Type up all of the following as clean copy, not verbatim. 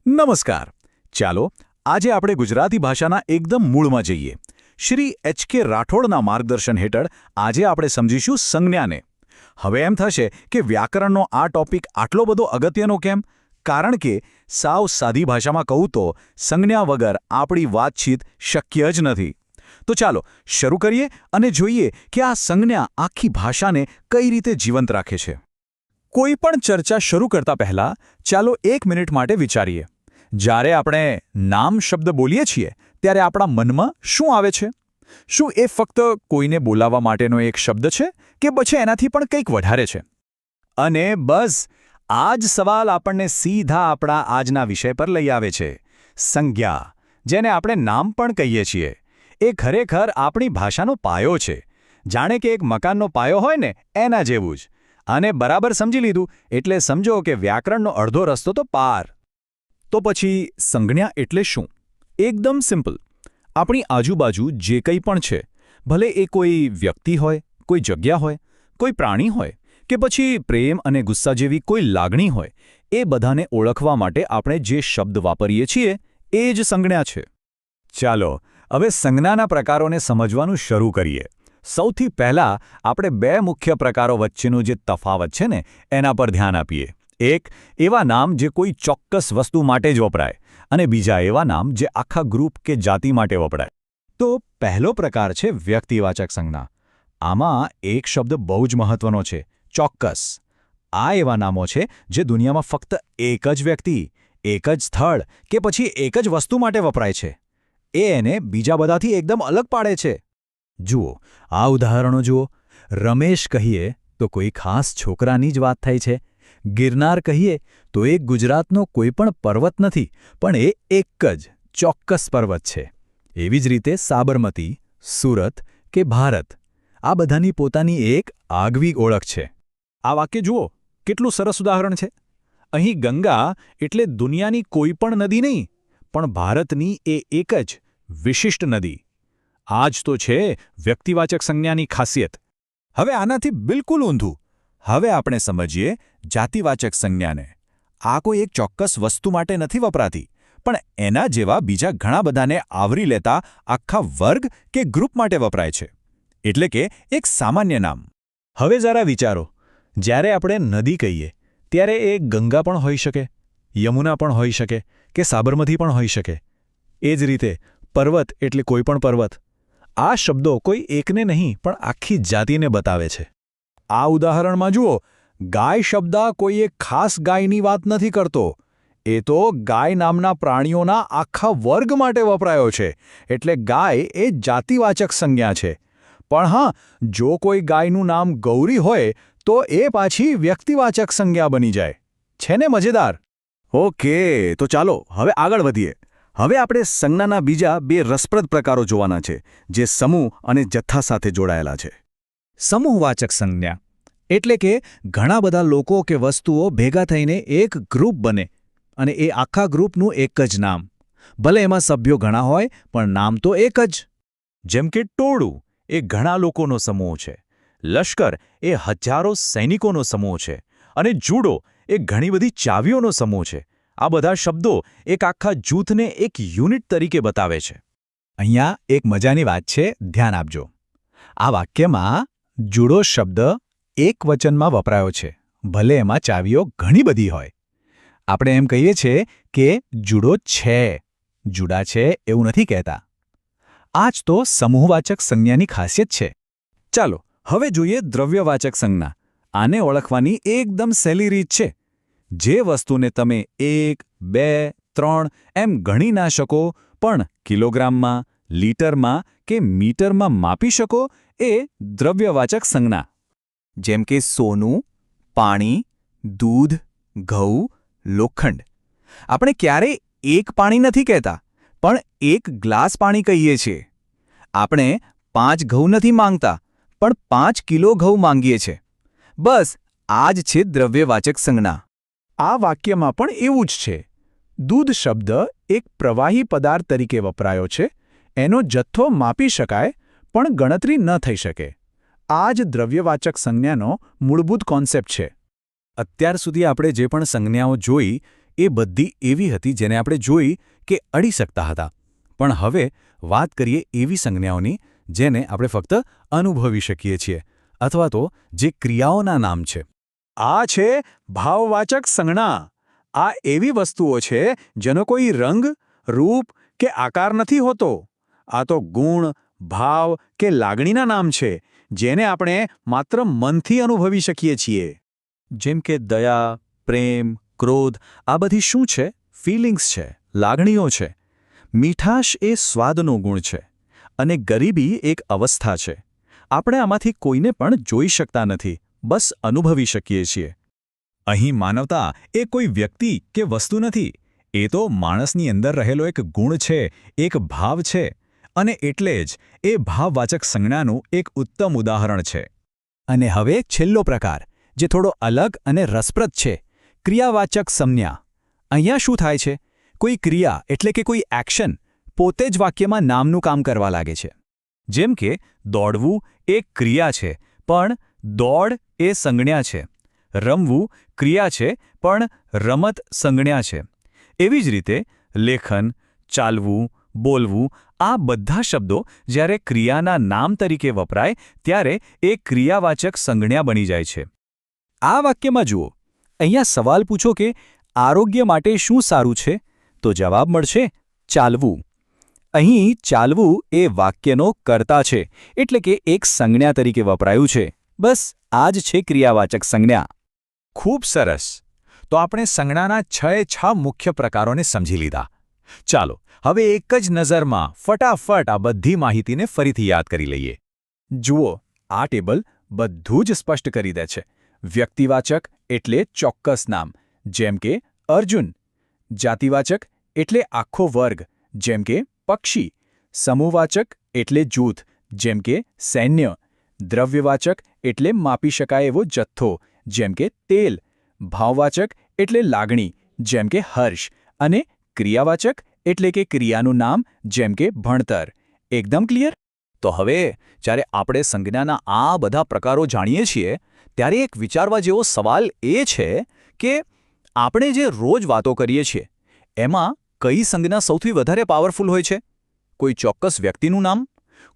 નમસ્કાર. ચાલો આજે આપણે ગુજરાતી ભાષાના એકદમ મૂળમાં જઈએ. શ્રી એચ.કે. રાઠોડના માર્ગદર્શન હેઠળ આજે આપણે સમજીશું સંજ્ઞાને. હવે એમ થશે કે વ્યાકરણનો આ ટોપિક આટલો બધો અગત્યનો કેમ? કારણ કે સાવ સાદી ભાષામાં કહું તો સંજ્ઞા વગર આપણી વાતચીત શક્ય જ નથી. તો ચાલો શરૂ કરીએ અને જોઈએ કે આ સંજ્ઞા આખી ભાષાને કઈ રીતે જીવંત રાખે છે. કોઈ પણ ચર્ચા શરૂ કરતા પહેલા ચાલો 1 મિનિટ માટે વિચારીએ. જ્યારે આપણે નામ શબ્દ બોલીએ છીએ ત્યારે આપણા મનમાં શું આવે છે? શું એ ફક્ત કોઈને બોલાવવા માટેનો એક શબ્દ છે કે પછી એનાથી પણ કંઈક વધારે છે? અને બસ આ જ સવાલ આપણને સીધા આપણા આજના વિષય પર લઈ આવે છે. સંજ્ઞા, જેને આપણે નામ પણ કહીએ છીએ, એ ખરેખર આપણી ભાષાનો પાયો છે. જાણે કે એક મકાનનો પાયો હોય ને એના જેવું જ. અને બરાબર સમજી લીધું એટલે સમજો કે વ્યાકરણનો અડધો રસ્તો તો પાર. તો પછી સંજ્ઞા એટલે શું? એકદમ સિમ્પલ. આપણી આજુબાજુ જે કંઈ પણ છે, ભલે એ કોઈ વ્યક્તિ હોય, કોઈ જગ્યા હોય, કોઈ પ્રાણી હોય કે પછી પ્રેમ અને ગુસ્સા જેવી કોઈ લાગણી હોય, એ બધાને ઓળખવા માટે આપણે જે શબ્દ વાપરીએ છીએ એ જ સંજ્ઞા છે. ચાલો હવે સંજ્ઞાના પ્રકારોને સમજવાનું શરૂ કરીએ. સૌથી પહેલાં આપણે 2 મુખ્ય પ્રકારો વચ્ચેનું જે તફાવત છે ને એના પર ધ્યાન આપીએ. એક એવા નામ જે કોઈ ચોક્કસ વસ્તુ માટે જ વપરાય અને બીજા એવા નામ જે આખા ગ્રુપ કે જાતિ માટે વપરાય. તો પહેલો પ્રકાર છે વ્યક્તિવાચક સંજ્ઞા. આમાં એક શબ્દ બહુ જ મહત્વનો છે, ચોક્કસ. આ એવા નામો છે જે દુનિયામાં ફક્ત એક જ વ્યક્તિ, એક જ સ્થળ કે પછી એક જ વસ્તુ માટે વપરાય છે. એ એને બીજા બધાથી એકદમ અલગ પાડે છે. જુઓ, આ ઉદાહરણો જુઓ. રમેશ કહીએ તો કોઈ ખાસ છોકરાની જ વાત થાય છે. ગિરનાર કહીએ તો એ ગુજરાતનો કોઈ પણ પર્વત નથી, પણ એ એક જ ચોક્કસ પર્વત છે. એવી જ રીતે સાબરમતી, સુરત કે ભારત, આ બધાની પોતાની એક આગવી ઓળખ છે. આ વાક્ય જુઓ, કેટલું સરસ ઉદાહરણ છે. અહીં ગંગા એટલે દુનિયાની કોઈ પણ નદી નહીં, પણ ભારતની એ એક જ વિશિષ્ટ નદી. આ જ તો છે વ્યક્તિવાચક સંજ્ઞાની ખાસિયત. હવે આનાથી બિલકુલ ઊંધું. હવે આપણે સમજીએ જાતિવાચક સંજ્ઞાને. આ કોઈ એક ચોક્કસ વસ્તુ માટે નથી વપરાતી, પણ એના જેવા બીજા ઘણા બધાને આવરી લેતા આખા વર્ગ કે ગ્રુપ માટે વપરાય છે. એટલે કે એક સામાન્ય નામ. હવે જરા વિચારો, જ્યારે આપણે નદી કહીએ ત્યારે એ ગંગા પણ હોઈ શકે, યમુના પણ હોઈ શકે કે સાબરમતી પણ હોઈ શકે. એ જ રીતે પર્વત એટલે કોઈ પણ પર્વત. આ શબ્દો કોઈ એકને નહીં પણ આખી જાતિને બતાવે છે. આ ઉદાહરણમાં જુઓ, ગાય શબ્દ કોઈ એક ખાસ ગાયની વાત નથી કરતો. એ તો ગાય નામના પ્રાણીઓના આખા વર્ગ માટે વપરાયો છે. એટલે ગાય એ જાતિવાચક સંજ્ઞા છે. પણ હા, જો કોઈ ગાયનું નામ ગૌરી હોય તો એ પાછી વ્યક્તિવાચક સંજ્ઞા બની જાય. છે ને મજેદાર? ઓકે, તો ચાલો હવે આગળ વધીએ. હવે આપણે સંજ્ઞાના બીજા 2 રસપ્રદ પ્રકારો જોવાના છે, જે સમૂહ અને જથ્થા સાથે જોડાયેલા છે. સમૂહવાચક સંજ્ઞા એટલે કે ઘણા બધા લોકો કે વસ્તુઓ ભેગા થઈને એક ગ્રુપ બને અને એ આખા ગ્રુપનું એક જ નામ. ભલે એમાં સભ્યો ઘણા હોય પણ નામ તો એક જ. જેમ કે ટોળું એ ઘણા લોકોનો સમૂહ છે, લશ્કર એ હજારો સૈનિકોનો સમૂહ છે અને જુડો એ ઘણી બધી ચાવીઓનો સમૂહ છે. આ બધા શબ્દો એક આખા જૂથને એક યુનિટ તરીકે બતાવે છે. અહીંયા એક મજાની વાત છે, ધ્યાન આપજો. આ વાક્યમાં જુડો શબ્દ એક વચનમાં વપરાયો છે, ભલે એમાં ચાવીઓ ઘણી બધી હોય. આપણે એમ કહીએ છીએ કે જુડો છે, જુડા છે એવું નથી કહેતા. આ જ તો સમૂહવાચક સંજ્ઞાની ખાસિયત છે. ચાલો હવે જોઈએ દ્રવ્યવાચક સંજ્ઞા. આને ઓળખવાની એકદમ સહેલી રીત છે. જે વસ્તુને તમે 1, 2, 3 એમ ગણી ના શકો પણ કિલોગ્રામમાં, લીટરમાં કે મીટરમાં માપી શકો, એ દ્રવ્યવાચક સંજ્ઞા. જેમ કે સોનું, પાણી, દૂધ, ઘઉં, લોખંડ. આપણે ક્યારેય એક પાણી નથી કહેતા, પણ એક ગ્લાસ પાણી કહીએ છીએ. આપણે 5 ઘઉં નથી માંગતા, પણ 5 કિલો ઘઉં માંગીએ છીએ. બસ આ જ છે દ્રવ્યવાચક સંજ્ઞા. આ વાક્યમાં પણ એવું જ છે. દૂધ શબ્દ એક પ્રવાહી પદાર્થ તરીકે વપરાયો છે. એનો જથ્થો માપી શકાય પણ ગણતરી ન થઈ શકે. આ જ દ્રવ્યવાચક સંજ્ઞાનો મૂળભૂત કોન્સેપ્ટ છે. અત્યાર સુધી આપણે જે પણ સંજ્ઞાઓ જોઈ એ બધી એવી હતી જેને આપણે જોઈ કે અડી શકતા હતા. પણ હવે વાત કરીએ એવી સંજ્ઞાઓની જેને આપણે ફક્ત અનુભવી શકીએ છીએ અથવા તો જે ક્રિયાઓના નામ છે. આ છે ભાવવાચક સંજ્ઞા. આ એવી વસ્તુઓ છે જેનો કોઈ રંગ, રૂપ કે આકાર નથી હોતો. આ તો ગુણ, ભાવ કે લાગણીના નામ છે જેને આપણે માત્ર મનથી અનુભવી શકીએ છીએ. જેમ કે દયા, પ્રેમ, ક્રોધ આ બધી શું છે? ફિલિંગ્સ છે, લાગણીઓ છે. મીઠાશ એ સ્વાદનો ગુણ છે અને ગરીબી એક અવસ્થા છે. આપણે આમાંથી કોઈને પણ જોઈ શકતા નથી, બસ અનુભવી શકીએ છીએ. અહીં માનવતા એ કોઈ વ્યક્તિ કે વસ્તુ નથી. એ તો માણસની અંદર રહેલો એક ગુણ છે, એક ભાવ છે. અને એટલે જ એ ભાવવાચક સંજ્ઞાનું એક ઉત્તમ ઉદાહરણ છે. અને હવે છેલ્લો પ્રકાર, જે થોડો અલગ અને રસપ્રદ છે, ક્રિયાવાચક સંજ્ઞા. અહીંયા શું થાય છે? કોઈ ક્રિયા એટલે કે કોઈ એક્શન પોતે જ વાક્યમાં નામનું કામ કરવા લાગે છે. જેમ કે દોડવું એ ક્રિયા છે, પણ દોડ એ સંજ્ઞા છે. રમવું ક્રિયા છે, પણ રમત સંજ્ઞા છે. એવી જ રીતે લેખન, ચાલવું, બોલવું આ બધા શબ્દો જ્યારે ક્રિયાના નામ તરીકે વપરાય ત્યારે એ ક્રિયાવાચક સંજ્ઞા બની જાય છે. આ વાક્યમાં જુઓ, અહીંયા સવાલ પૂછો કે આરોગ્ય માટે શું સારું છે? તો જવાબ મળશે ચાલવું. અહીં ચાલવું એ વાક્યનો કર્તા છે, એટલે કે એક સંજ્ઞા તરીકે વપરાયું છે. બસ આ જ છે ક્રિયાવાચક સંજ્ઞા. ખૂબ સરસ. તો આપણે સંજ્ઞાના 6 મુખ્ય પ્રકારોને સમજી લીધા. ચાલો હવે એક જ નજરમાં ફટાફટ આ બધી માહિતીને ફરીથી યાદ કરી લઈએ. જુઓ, આ ટેબલ બધું જ સ્પષ્ટ કરી દે છે. વ્યક્તિવાચક એટલે ચોક્કસ નામ, જેમ કે અર્જુન. જાતિવાચક એટલે આખો વર્ગ, જેમ કે પક્ષી. સમૂહવાચક એટલે જૂથ, જેમ કે સૈન્ય. દ્રવ્યવાચક એટલે માપી શકાય એવો જથ્થો, જેમ કે તેલ. ભાવવાચક એટલે લાગણી, જેમ કે હર્ષ. અને ક્રિયાવાચક એટલે કે ક્રિયાનું નામ, જેમ કે ભણતર. એકદમ ક્લિયર? તો હવે જ્યારે આપણે સંજ્ઞાના આ બધા પ્રકારો જાણીએ છીએ ત્યારે એક વિચારવા જેવો સવાલ એ છે કે આપણે જે રોજ વાતો કરીએ છીએ એમાં કઈ સંજ્ઞા સૌથી વધારે પાવરફુલ હોય છે? કોઈ ચોક્કસ વ્યક્તિનું નામ,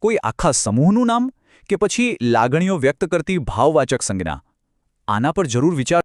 કોઈ આખા સમૂહનું નામ, કે પછી લાગણીઓ વ્યક્ત કરતી ભાવવાચક સંજ્ઞા? આના પર જરૂર વિચાર